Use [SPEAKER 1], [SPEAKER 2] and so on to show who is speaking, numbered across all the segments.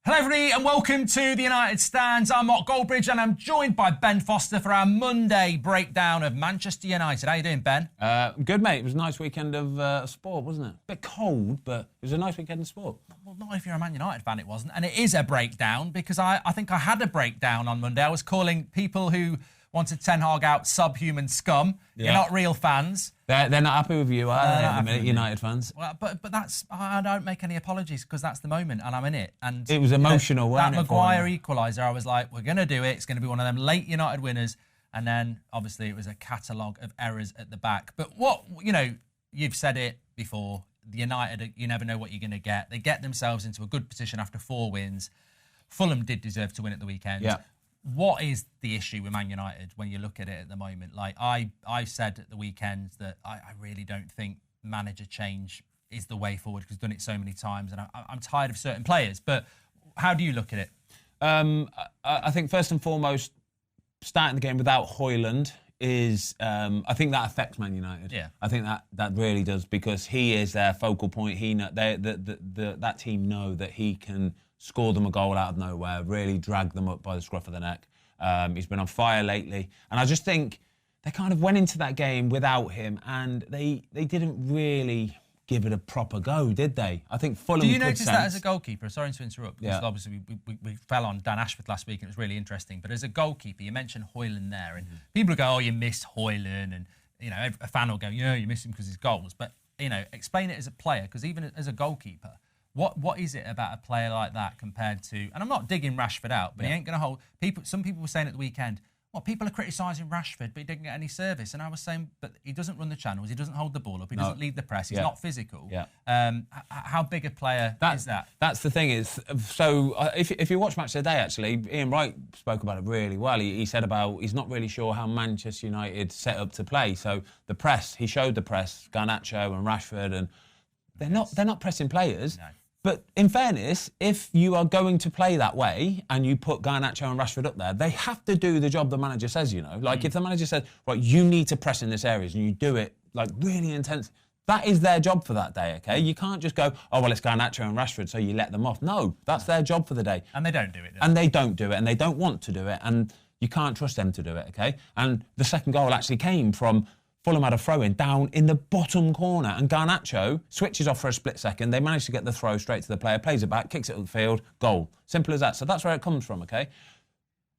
[SPEAKER 1] Hello everybody and welcome to the United Stands. I'm Mark Goldbridge and I'm joined by Ben Foster for our Monday breakdown of Manchester United. How you doing, Ben?
[SPEAKER 2] Good, mate. It was a nice weekend of sport, wasn't it? A bit cold, but it was a nice weekend of sport.
[SPEAKER 1] Well, not if you're a Man United fan, it wasn't. And it is a breakdown because I think I had a breakdown on Monday. I was calling people who wanted Ten Hag out subhuman scum. Yeah. You're not real fans.
[SPEAKER 2] They're not happy with you, are they, at the minute, United fans?
[SPEAKER 1] Well, but that's... I don't make any apologies because that's the moment and I'm in it. And
[SPEAKER 2] it was emotional, wasn't it?
[SPEAKER 1] That Maguire equaliser, I was like, we're going to do it. It's going to be one of them late United winners. And then, obviously, it was a catalogue of errors at the back. But what, you've said it before, the United, you never know what you're going to get. They get themselves into a good position after 4 wins. Fulham did deserve to win at the weekend.
[SPEAKER 2] Yeah.
[SPEAKER 1] What is the issue with Man United when you look at it at the moment? Like I said at the weekend that I really don't think manager change is the way forward because we've done it so many times and I'm tired of certain players. But how do you look at it?
[SPEAKER 2] I think first and foremost, starting the game without Højlund is, I think that affects Man United.
[SPEAKER 1] Yeah.
[SPEAKER 2] I think that really does because he is their focal point. That team know that he can score them a goal out of nowhere, really drag them up by the scruff of the neck. He's been on fire lately. And I just think they kind of went into that game without him and they didn't really give it a proper go, did they? I think Fulham
[SPEAKER 1] Do you notice that as a goalkeeper? Sorry to interrupt, because
[SPEAKER 2] yeah.
[SPEAKER 1] obviously we fell on Dan Ashworth last week and it was really interesting. But as a goalkeeper, you mentioned Højlund there and people go, oh, you missed Højlund. And, a fan will go, yeah, you missed him because his goals. But, explain it as a player, because even as a goalkeeper, What is it about a player like that compared to... And I'm not digging Rashford out, but he ain't going to hold... Some people were saying at the weekend, people are criticising Rashford, but he didn't get any service. And I was saying, but he doesn't run the channels, he doesn't hold the ball up, he doesn't lead the press, he's not physical.
[SPEAKER 2] Yeah.
[SPEAKER 1] How big a player is that?
[SPEAKER 2] That's the thing is... So if you watch Match of the Day, actually, Ian Wright spoke about it really well. He said about he's not really sure how Manchester United set up to play. So the press, he showed the press, Garnacho and Rashford, and they're not pressing players.
[SPEAKER 1] No.
[SPEAKER 2] But in fairness, if you are going to play that way and you put Garnacho and Rashford up there, they have to do the job the manager says, Like if the manager says, right, you need to press in this area and you do it like really intense, that is their job for that day, okay? You can't just go, oh, well, it's Garnacho and Rashford, so you let them off. No, that's their job for the day.
[SPEAKER 1] And they don't do it,
[SPEAKER 2] And they don't do it, and they don't want to do it, and you can't trust them to do it, okay? And the second goal actually came from... Fulham had a throw-in down in the bottom corner and Garnacho switches off for a split second. They manage to get the throw straight to the player, plays it back, kicks it up the field, goal. Simple as that. So that's where it comes from, okay?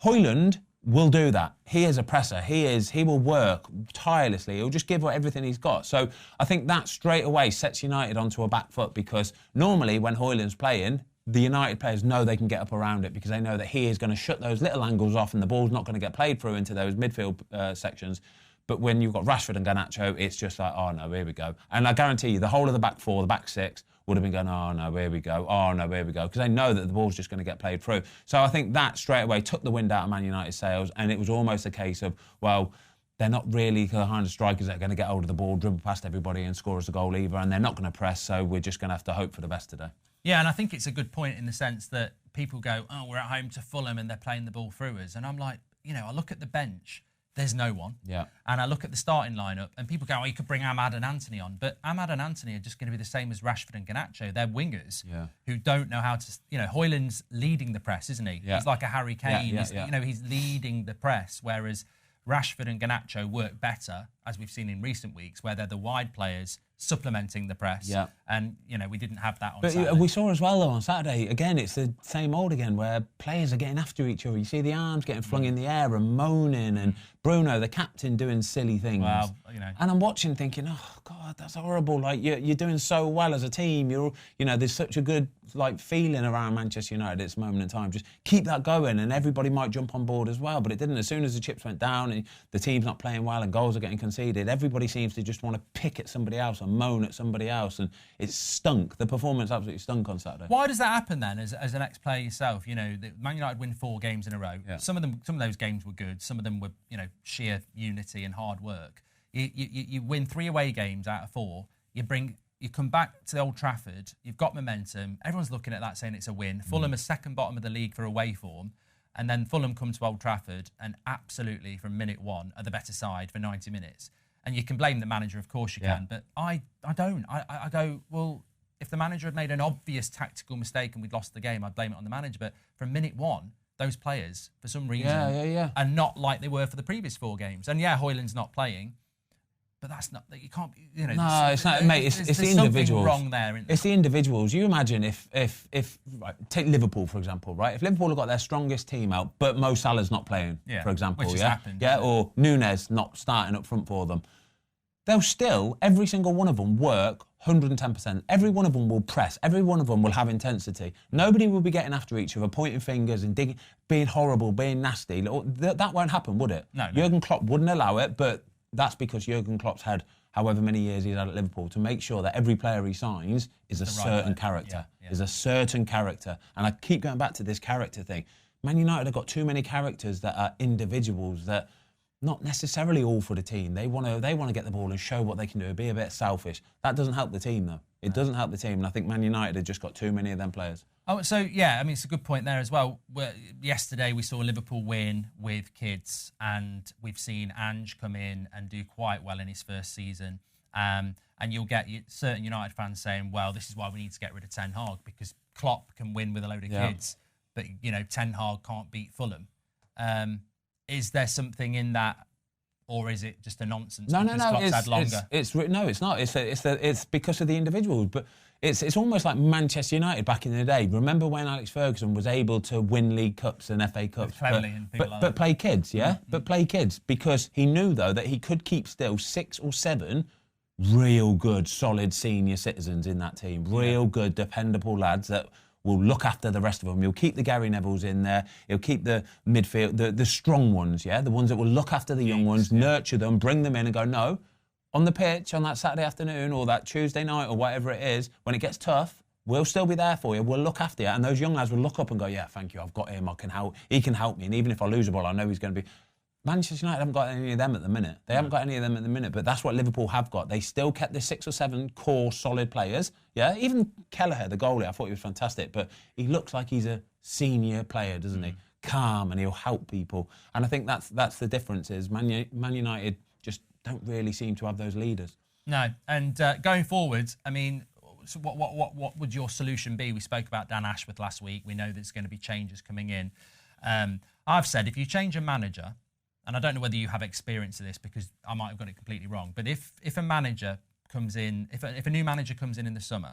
[SPEAKER 2] Højlund will do that. He is a presser. He will work tirelessly. He'll just give everything he's got. So I think that straight away sets United onto a back foot because normally when Højlund's playing, the United players know they can get up around it because they know that he is going to shut those little angles off and the ball's not going to get played through into those midfield sections. But when you've got Rashford and Garnacho, it's just like, oh, no, here we go. And I guarantee you, the whole of the back four, the back six, would have been going, oh, no, here we go. Oh, no, here we go. Because they know that the ball's just going to get played through. So I think that straight away took the wind out of Man United's sails. And it was almost a case of, well, they're not really the kind of strikers that are going to get hold of the ball, dribble past everybody and score us a goal either. And they're not going to press. So we're just going to have to hope for the best today.
[SPEAKER 1] Yeah, and I think it's a good point in the sense that people go, oh, we're at home to Fulham and they're playing the ball through us. And I'm like, I look at the bench. There's no one.
[SPEAKER 2] Yeah.
[SPEAKER 1] And I look at the starting lineup and people go, oh, you could bring Ahmad and Anthony on. But Ahmad and Anthony are just going to be the same as Rashford and Garnacho. They're wingers who don't know how to... Højlund's leading the press, isn't he?
[SPEAKER 2] Yeah.
[SPEAKER 1] He's like a Harry Kane.
[SPEAKER 2] Yeah.
[SPEAKER 1] He's leading the press, whereas Rashford and Garnacho work better, as we've seen in recent weeks, where they're the wide players supplementing the press.
[SPEAKER 2] Yeah.
[SPEAKER 1] And, we didn't have that on
[SPEAKER 2] But
[SPEAKER 1] Saturday.
[SPEAKER 2] we saw as well, though, on Saturday, again, it's the same old again, where players are getting after each other. You see the arms getting flung in the air and moaning, and Bruno, the captain, doing silly things.
[SPEAKER 1] Well,
[SPEAKER 2] And I'm watching thinking, oh, God, that's horrible. Like, you're doing so well as a team. There's such a good, feeling around Manchester United at this moment in time. Just keep that going, and everybody might jump on board as well. But it didn't. As soon as the chips went down and the team's not playing well and goals are getting conceded, everybody seems to just want to pick at somebody else and moan at somebody else. And it stunk. The performance absolutely stunk on Saturday.
[SPEAKER 1] Why does that happen then, as an ex-player yourself? Man United win 4 games in a row.
[SPEAKER 2] Yeah.
[SPEAKER 1] Some of those games were good. Some of them were, sheer unity and hard work. You win 3 away games out of 4. You come back to Old Trafford. You've got momentum. Everyone's looking at that saying it's a win. Fulham are second bottom of the league for away form. And then Fulham come to Old Trafford and absolutely, from minute 1, are the better side for 90 minutes. And you can blame the manager, of course you can. But I don't. I go, well, if the manager had made an obvious tactical mistake and we'd lost the game, I'd blame it on the manager. But from minute one, those players, for some reason, are not like they were for the previous 4 games. And yeah, Højlund's not playing, but that's not, you can't, you know.
[SPEAKER 2] No, it's not, mate. It's the individuals.
[SPEAKER 1] Wrong there.
[SPEAKER 2] It's the individuals. You imagine if right, take Liverpool for example, right? If Liverpool have got their strongest team out, but Mo Salah's not playing, for example,
[SPEAKER 1] which has happened,
[SPEAKER 2] or Núñez not starting up front for them, they'll still, every single one of them, work 110%. Every one of them will press. Every one of them will have intensity. Nobody will be getting after each other, pointing fingers and digging, being horrible, being nasty. That won't happen, would it?
[SPEAKER 1] No.
[SPEAKER 2] Jurgen Klopp wouldn't allow it, but that's because Jurgen Klopp's had however many years he's had at Liverpool to make sure that every player he signs is a certain character, is a certain character. And I keep going back to this character thing. Man United have got too many characters that are individuals that not necessarily all for the team. They want to get the ball and show what they can do, be a bit selfish. That doesn't help the team, though. It doesn't help the team, and I think Man United have just got too many of them players.
[SPEAKER 1] Oh, so yeah, I mean, it's a good point there as well. Yesterday we saw Liverpool win with kids, and we've seen Ange come in and do quite well in his first season. And you'll get certain United fans saying, well, this is why we need to get rid of Ten Hag, because Klopp can win with a load of kids, but, you know, Ten Hag can't beat Fulham. Is there something in that, or is it just a nonsense?
[SPEAKER 2] No.
[SPEAKER 1] Klopp's had longer?
[SPEAKER 2] It's not. It's because of the individuals. But it's almost like Manchester United back in the day. Remember when Alex Ferguson was able to win League Cups and FA Cups, but play kids, but play kids, because he knew though that he could keep still 6 or 7 real good, solid senior citizens in that team, real good, dependable lads that will look after the rest of them. He'll keep the Gary Nevilles in there. He'll keep the midfield, the strong ones, the ones that will look after the young ones, nurture them, bring them in and go, no, on the pitch on that Saturday afternoon or that Tuesday night or whatever it is, when it gets tough, we'll still be there for you. We'll look after you. And those young lads will look up and go, yeah, thank you, I've got him. I can help. He can help me. And even if I lose a ball, I know he's going to be... Manchester United haven't got any of them at the minute. They haven't got any of them at the minute, but that's what Liverpool have got. They still kept the 6 or 7 core solid players. Yeah, even Kelleher, the goalie, I thought he was fantastic, but he looks like he's a senior player, doesn't he? Calm, and he'll help people. And I think that's the difference is Man United just don't really seem to have those leaders. No,
[SPEAKER 1] and going forward, I mean, so what would your solution be? We spoke about Dan Ashworth last week. We know there's going to be changes coming in. I've said if you change a manager, and I don't know whether you have experience of this because I might have got it completely wrong, but if a manager comes in, if a new manager comes in the summer,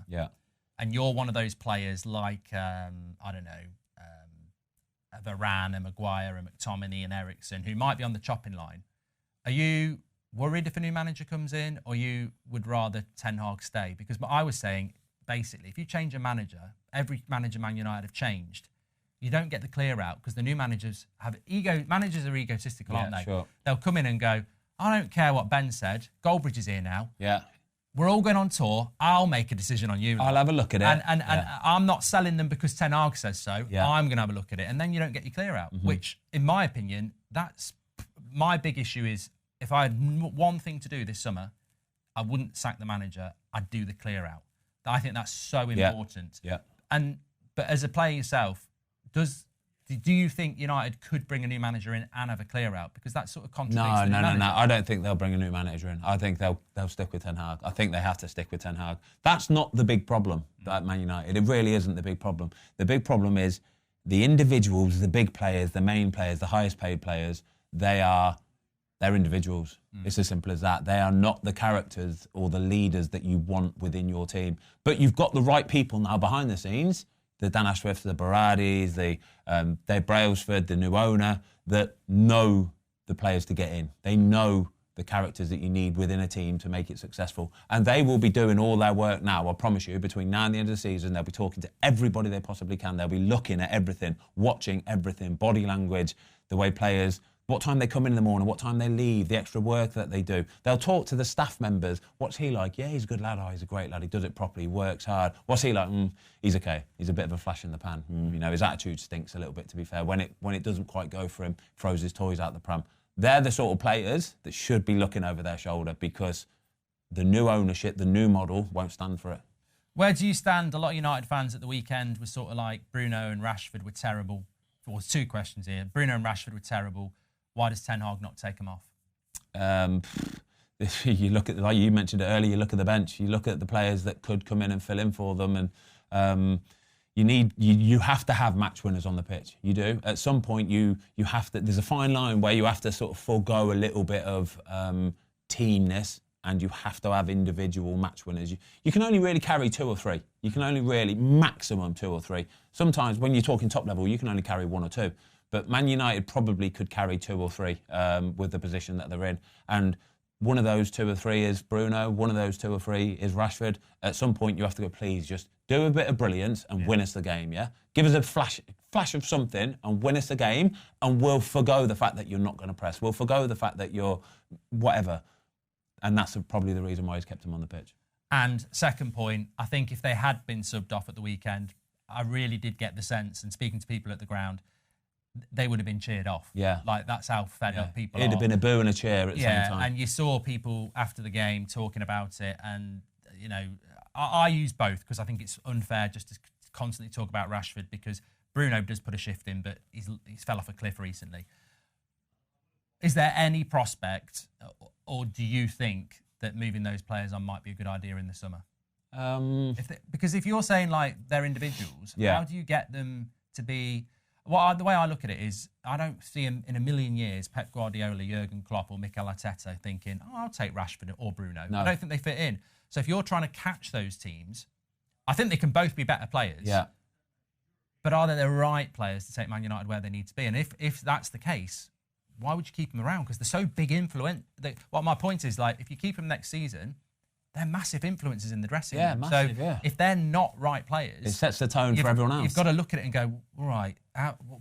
[SPEAKER 1] and you're one of those players like, I don't know, a Varane, a Maguire, a McTominay and Eriksen, who might be on the chopping line, are you worried if a new manager comes in, or you would rather Ten Hag stay? Because I was saying, basically, if you change a manager, every manager Man United have changed, you don't get the clear out because the new managers have ego. Managers are egotistical, aren't they? Sure. They'll come in and go, I don't care what Ben said. Goldbridge is here now.
[SPEAKER 2] Yeah.
[SPEAKER 1] We're all going on tour. I'll make a decision on you.
[SPEAKER 2] I'll have a look at it.
[SPEAKER 1] And I'm not selling them because Ten Hag says so. Yeah. I'm going to have a look at it. And then you don't get your clear out, which, in my opinion, that's my big issue is if I had one thing to do this summer, I wouldn't sack the manager. I'd do the clear out. I think that's so important.
[SPEAKER 2] Yeah.
[SPEAKER 1] But as a player yourself, do you think United could bring a new manager in and have a clear out? Because that sort of contradicts
[SPEAKER 2] No. I don't think they'll bring a new manager in. I think they'll stick with Ten Hag. I think they have to stick with Ten Hag. That's not the big problem at Man United. It really isn't the big problem. The big problem is the individuals, the big players, the main players, the highest paid players, they're individuals. It's as simple as that. They are not the characters or the leaders that you want within your team. But you've got the right people now behind the scenes, the Dan Ashworth, the Baradis, the Dave Brailsford, the new owner, that know the players to get in. They know the characters that you need within a team to make it successful. And they will be doing all their work now, I promise you, between now and the end of the season. They'll be talking to everybody they possibly can. They'll be looking at everything, watching everything, body language, the way players, what time they come in the morning, what time they leave, the extra work that they do. They'll talk to the staff members. What's he like? Yeah, he's a good lad. Oh, he's a great lad. He does it properly. He works hard. What's he like? He's okay. He's a bit of a flash in the pan. You know, his attitude stinks a little bit, to be fair. When it doesn't quite go for him, throws his toys out the pram. They're the sort of players that should be looking over their shoulder, because the new ownership, the new model, won't stand for it.
[SPEAKER 1] Where do you stand? A lot of United fans at the weekend were sort of like, Bruno and Rashford were terrible. Well, there's 2 questions here. Bruno and Rashford were terrible. Why does Ten Hag not take them off?
[SPEAKER 2] you look at, like you mentioned it earlier, you look at the bench, you look at the players that could come in and fill in for them, and you have to have match winners on the pitch. You do. At some point, you have to. There's a fine line where you have to sort of forego a little bit of teamness, and you have to have individual match winners. You can only really carry 2 or 3. You can only really maximum 2 or 3. Sometimes when you're talking top level, you can only carry 1 or 2. But Man United probably could carry 2 or 3 with the position that they're in. And one of those 2 or 3 is Bruno. One of those 2 or 3 is Rashford. At some point, you have to go, please, just do a bit of brilliance and win us the game, yeah? Give us a flash of something and win us the game, and we'll forgo the fact that you're not going to press. We'll forgo the fact that you're whatever. And that's probably the reason why he's kept him on the pitch. And
[SPEAKER 1] second point, I think if they had been subbed off at the weekend, I really did get the sense, and speaking to people at the ground, they would have been cheered off. Yeah. Like, that's how fed up people are. It'd have been a boo and a cheer at the same time. And you saw people after the game talking about it, and, you know, I use both because I think it's unfair just to constantly talk about Rashford, because Bruno does put a shift in, but he's fell off a cliff recently. Is there any prospect, or do you think that moving those players on might be a good idea in the summer? Because if you're saying, like, they're individuals, how do you get them to be... Well, the way I look at it is, I don't see in a million years Pep Guardiola, Jurgen Klopp or Mikel Arteta thinking, oh, I'll take Rashford or Bruno. No. I don't think they fit in. So if you're trying to catch those teams, I think they can both be better players. Yeah. But are they the right players to take Man United where they need to be? And if that's the case, why would you keep them around? Because they're so big influence. Well, my point is, like, if you keep them next season, they're massive influences in the dressing room. Massive, so if they're not right players... It sets the tone for everyone else. You've got to look at it and go, all right,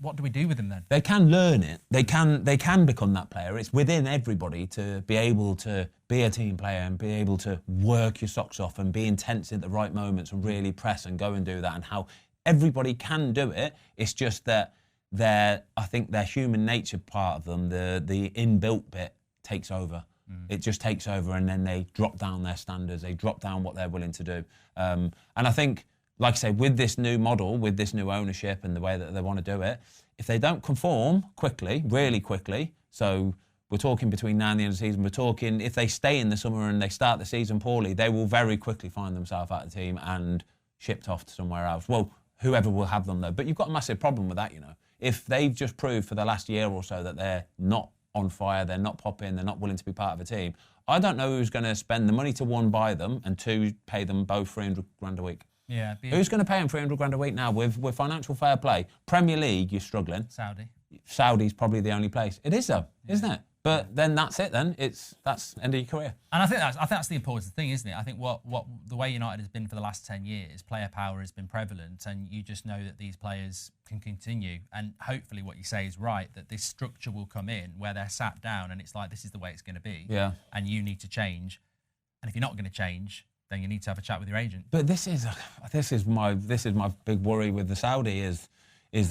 [SPEAKER 1] what do we do with them then? They can learn it. They can become that player. It's within everybody to be able to be a team player and be able to work your socks off and be intense at the right moments and really press and go and do that, and how everybody can do it. It's just that I think their human nature part of them, the inbuilt bit, takes over. It just takes over, and then they drop down their standards. They drop down what they're willing to do. And I think, like I say, with this new model, with this new ownership and the way that they want to do it, if they don't conform quickly, really quickly, so we're talking between now and the end of the season, we're talking if they stay in the summer and they start the season poorly, they will very quickly find themselves out of the team and shipped off to somewhere else. Well, whoever will have them, though. But you've got a massive problem with that, you know. If they've just proved for the last year or so that they're not on fire, they're not popping, they're not willing to be part of a team, I don't know who's going to spend the money to, 1, buy them, and 2, pay them both 300 grand a week. Yeah. Who's going to pay them 300 grand a week now with financial fair play? Premier League, you're struggling. Saudi's probably the only place. It is, though, isn't it? But then that's it. Then that's end of your career. And I think that's the important thing, isn't it? I think what the way United has been for the last 10 years, player power has been prevalent, and you just know that these players can continue. And hopefully, what you say is right, that this structure will come in where they're sat down, and it's like, this is the way it's going to be. Yeah. And you need to change. And if you're not going to change, then you need to have a chat with your agent. But this is my big worry with the Saudi is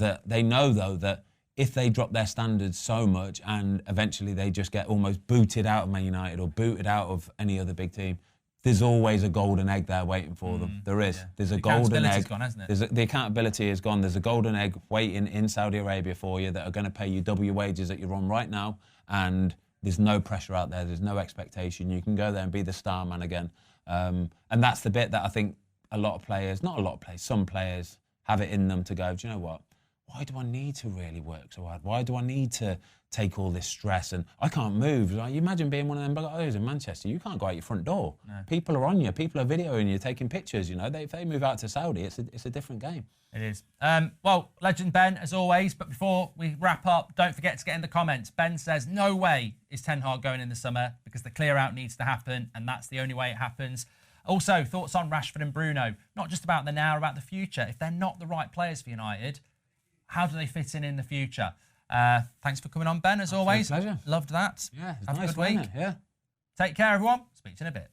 [SPEAKER 1] that they know, though, that if they drop their standards so much and eventually they just get almost booted out of Man United or booted out of any other big team, there's always a golden egg there waiting for them. There is. Yeah. There's a golden egg. Gone, hasn't it? The accountability is gone. There's a golden egg waiting in Saudi Arabia for you that are going to pay you double your wages that you're on right now, and there's no pressure out there. There's no expectation. You can go there and be the star man again. And that's the bit that I think some players have it in them to go, do you know what? Why do I need to really work so hard? Why do I need to take all this stress? And I can't move. Like, you imagine being one of them guys in Manchester. You can't go out your front door. No. People are on you. People are videoing you, taking pictures. You know, if they move out to Saudi, it's a different game. It is. Well, legend Ben, as always. But before we wrap up, don't forget to get in the comments. Ben says, no way is Ten Hag going in the summer because the clear out needs to happen, and that's the only way it happens. Also, thoughts on Rashford and Bruno, not just about the now, about the future. If they're not the right players for United, how do they fit in the future? Thanks for coming on, Ben, as always. Pleasure. Loved that. Yeah, have a good week. Yeah. Take care, everyone. Speak to you in a bit.